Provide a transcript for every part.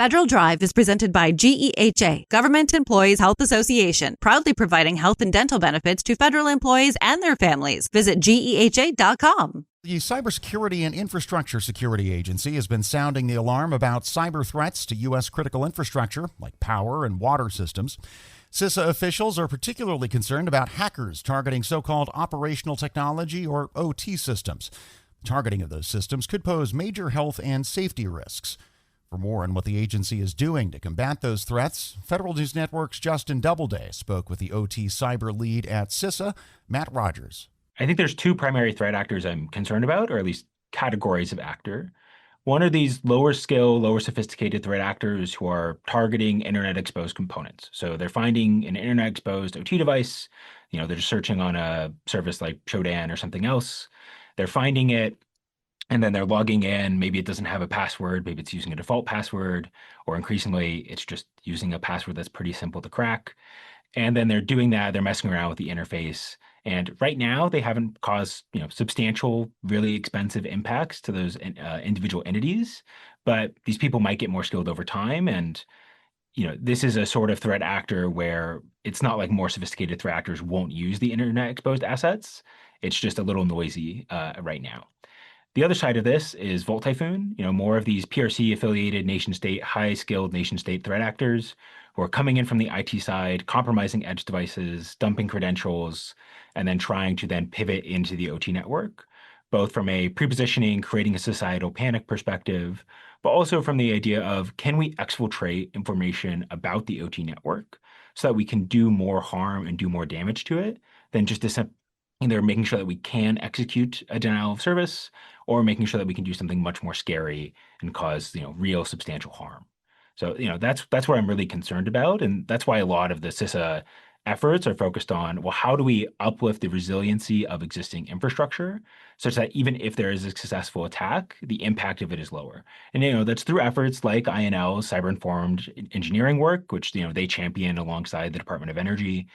Federal Drive is presented by GEHA, Government Employees Health Association, proudly providing health and dental benefits to federal employees and their families. Visit GEHA.com. The Cybersecurity and Infrastructure Security Agency has been sounding the alarm about cyber threats to U.S. critical infrastructure like power and water systems. CISA officials are particularly concerned about hackers targeting so-called operational technology or OT systems. Targeting of those systems could pose major health and safety risks. For more on what the agency is doing to combat those threats, Federal News Network's Justin Doubleday spoke with the OT cyber lead at CISA, Matt Rogers. I think there's two primary threat actors I'm concerned about, or at least categories of actor. One are these lower skill, lower sophisticated threat actors who are targeting internet exposed components. So they're finding an internet exposed OT device, they're just searching on a service like Shodan or something else. They're finding it, and then they're logging in. Maybe it doesn't have a password. Maybe it's using a default password, or increasingly, it's just using a password that's pretty simple to crack. And then they're doing that. They're messing around with the interface. And right now, they haven't caused substantial, really expensive impacts to those individual entities. But these people might get more skilled over time. And this is a sort of threat actor where it's not like more sophisticated threat actors won't use the internet exposed assets. It's just a little noisy right now. The other side of this is Volt Typhoon, more of these PRC-affiliated nation-state, high-skilled nation-state threat actors who are coming in from the IT side, compromising edge devices, dumping credentials, and then trying to then pivot into the OT network, both from a prepositioning, creating a societal panic perspective, but also from the idea of, can we exfiltrate information about the OT network so that we can do more harm and do more damage to it than just either making sure that we can execute a denial of service or making sure that we can do something much more scary and cause, real substantial harm. So, that's what I'm really concerned about. And that's why a lot of the CISA efforts are focused on, well, how do we uplift the resiliency of existing infrastructure such that even if there is a successful attack, the impact of it is lower? And, that's through efforts like INL's cyber-informed engineering work, which, they champion alongside the Department of Energy,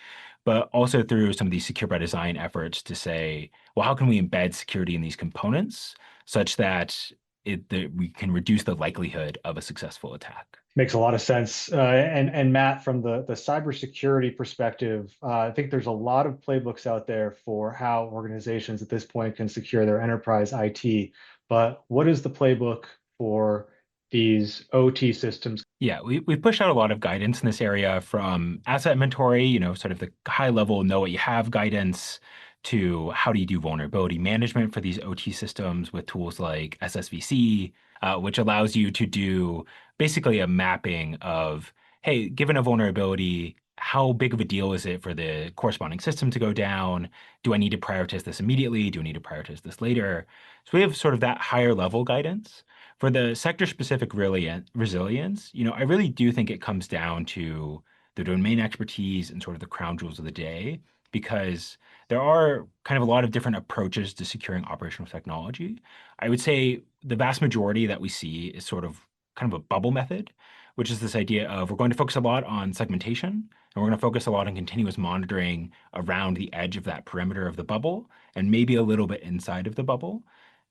but also through some of these secure by design efforts to say, well, how can we embed security in these components such that we can reduce the likelihood of a successful attack? Makes a lot of sense. And Matt, from the cybersecurity perspective, I think there's a lot of playbooks out there for how organizations at this point can secure their enterprise IT. But what is the playbook for these OT systems? Yeah, we've pushed out a lot of guidance in this area, from asset inventory, sort of the high level know what you have guidance, to how do you do vulnerability management for these OT systems with tools like SSVC, which allows you to do basically a mapping of, hey, given a vulnerability, how big of a deal is it for the corresponding system to go down? Do I need to prioritize this immediately? Do I need to prioritize this later? So we have sort of that higher level guidance. For the sector-specific resilience, I really do think it comes down to the domain expertise and sort of the crown jewels of the day, because there are kind of a lot of different approaches to securing operational technology. I would say the vast majority that we see is sort of kind of a bubble method, which is this idea of, we're going to focus a lot on segmentation, and we're going to focus a lot on continuous monitoring around the edge of that perimeter of the bubble, and maybe a little bit inside of the bubble.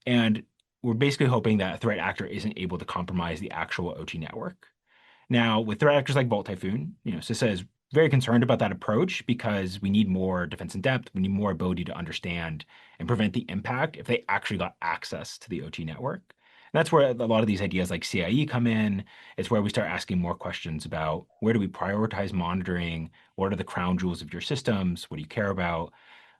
And we're basically hoping that a threat actor isn't able to compromise the actual OT network. Now, with threat actors like Volt Typhoon, CISA is very concerned about that approach because we need more defense in depth. We need more ability to understand and prevent the impact if they actually got access to the OT network. And that's where a lot of these ideas like CIE come in. It's where we start asking more questions about, where do we prioritize monitoring? What are the crown jewels of your systems? What do you care about?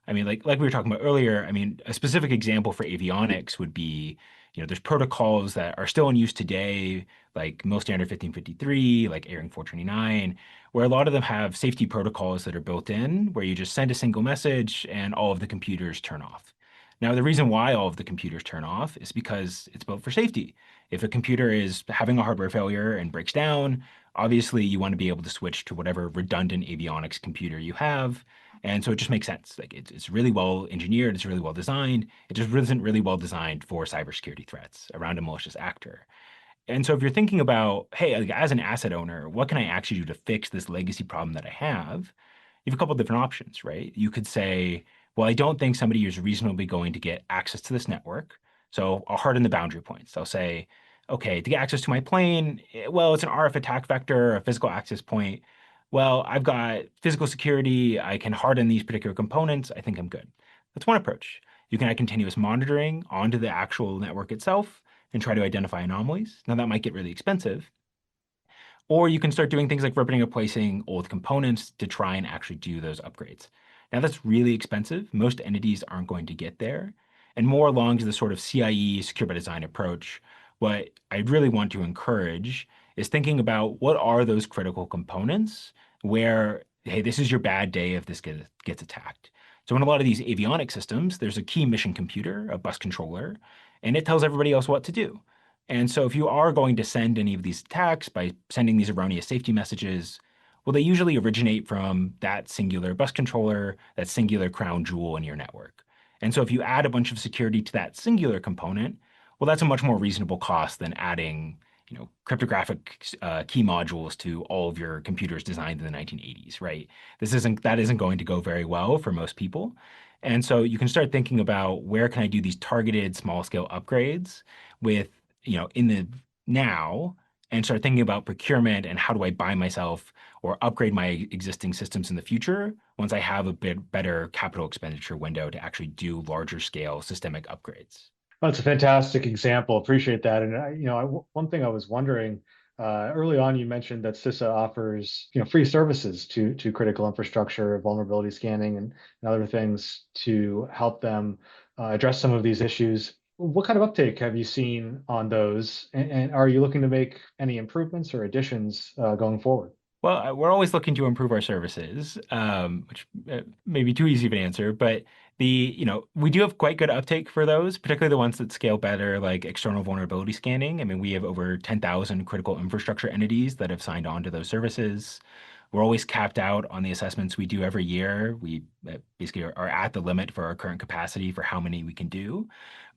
I mean, like we were talking about earlier, a specific example for avionics would be, there's protocols that are still in use today, like MIL standard 1553, like ARINC 429, where a lot of them have safety protocols that are built in, where you just send a single message and all of the computers turn off. Now, the reason why all of the computers turn off is because it's built for safety. If a computer is having a hardware failure and breaks down, obviously you want to be able to switch to whatever redundant avionics computer you have. And so it just makes sense. Like it's really well engineered, it's really well designed. It just isn't really well designed for cybersecurity threats around a malicious actor. And so if you're thinking about, hey, like, as an asset owner, what can I actually do to fix this legacy problem that I have? You have a couple of different options, right? You could say, well, I don't think somebody is reasonably going to get access to this network, so I'll harden the boundary points. I'll say, okay, to get access to my plane, well, it's an RF attack vector, a physical access point. Well, I've got physical security. I can harden these particular components. I think I'm good. That's one approach. You can add continuous monitoring onto the actual network itself and try to identify anomalies. Now, that might get really expensive. Or you can start doing things like ripping and replacing old components to try and actually do those upgrades. Now, that's really expensive. Most entities aren't going to get there. And more along to the sort of CIE, secure by design approach, what I really want to encourage is thinking about what are those critical components where, hey, this is your bad day if this gets attacked. So in a lot of these avionics systems, there's a key mission computer, a bus controller, and it tells everybody else what to do. And so if you are going to send any of these attacks by sending these erroneous safety messages, well, they usually originate from that singular bus controller, that singular crown jewel in your network. And so if you add a bunch of security to that singular component, well, that's a much more reasonable cost than adding, cryptographic key modules to all of your computers designed in the 1980s, right? That isn't going to go very well for most people. And so you can start thinking about where can I do these targeted small scale upgrades with, in the now, and start thinking about procurement and how do I buy myself or upgrade my existing systems in the future once I have a bit better capital expenditure window to actually do larger scale systemic upgrades. That's a fantastic example. Appreciate that. And one thing I was wondering early on, you mentioned that CISA offers free services to critical infrastructure, vulnerability scanning, and other things to help them address some of these issues. What kind of uptake have you seen on those? And are you looking to make any improvements or additions going forward? Well, we're always looking to improve our services, which may be too easy of an answer, but we do have quite good uptake for those, particularly the ones that scale better, like external vulnerability scanning. I mean, we have over 10,000 critical infrastructure entities that have signed on to those services. We're always capped out on the assessments we do every year. We basically are at the limit for our current capacity for how many we can do.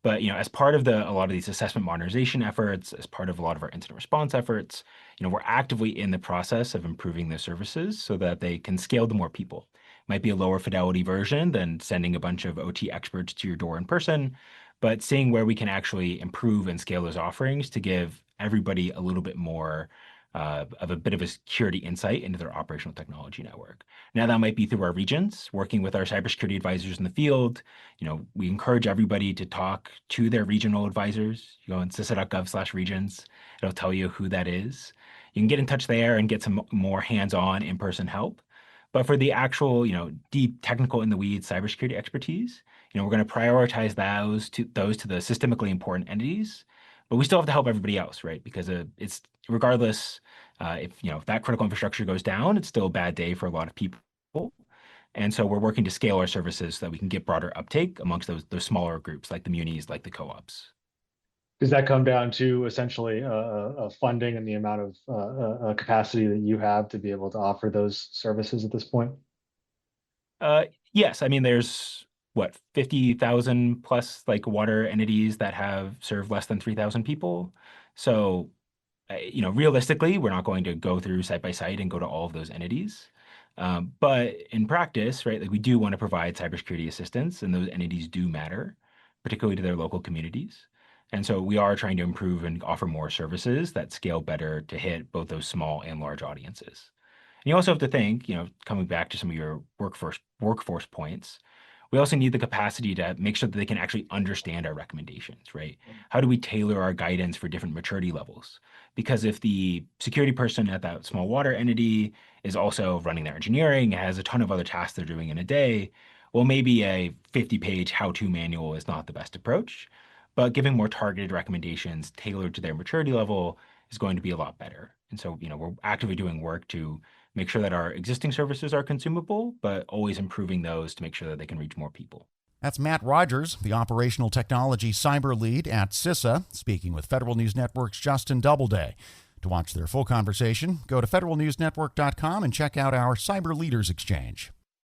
But as part of a lot of these assessment modernization efforts, as part of a lot of our incident response efforts, we're actively in the process of improving the services so that they can scale to more people. Might be a lower fidelity version than sending a bunch of OT experts to your door in person, but seeing where we can actually improve and scale those offerings to give everybody a little bit more of a bit of a security insight into their operational technology network. Now, that might be through our regions, working with our cybersecurity advisors in the field. We encourage everybody to talk to their regional advisors. You go on CISA.gov/regions. It'll tell you who that is. You can get in touch there and get some more hands-on in-person help. But for the actual, deep technical in the weeds cybersecurity expertise, we're going to prioritize those to the systemically important entities. But we still have to help everybody else, right? Because it's regardless, if that critical infrastructure goes down, it's still a bad day for a lot of people. And so we're working to scale our services so that we can get broader uptake amongst those smaller groups, like the munis, like the co-ops. Does that come down to essentially funding and the amount of capacity that you have to be able to offer those services at this point? Yes, I mean there's 50,000 plus like water entities that have served less than 3,000 people. So, realistically, we're not going to go through site by site and go to all of those entities. But in practice, right, like we do want to provide cybersecurity assistance, and those entities do matter, particularly to their local communities. And so we are trying to improve and offer more services that scale better to hit both those small and large audiences. And you also have to think, coming back to some of your workforce points, we also need the capacity to make sure that they can actually understand our recommendations, right? How do we tailor our guidance for different maturity levels? Because if the security person at that small water entity is also running their engineering, has a ton of other tasks they're doing in a day, well, maybe a 50-page how-to manual is not the best approach, but giving more targeted recommendations tailored to their maturity level is going to be a lot better. And so, we're actively doing work to make sure that our existing services are consumable, but always improving those to make sure that they can reach more people. That's Matt Rogers, the Operational Technology Cyber Lead at CISA, speaking with Federal News Network's Justin Doubleday. To watch their full conversation, go to federalnewsnetwork.com and check out our Cyber Leaders Exchange.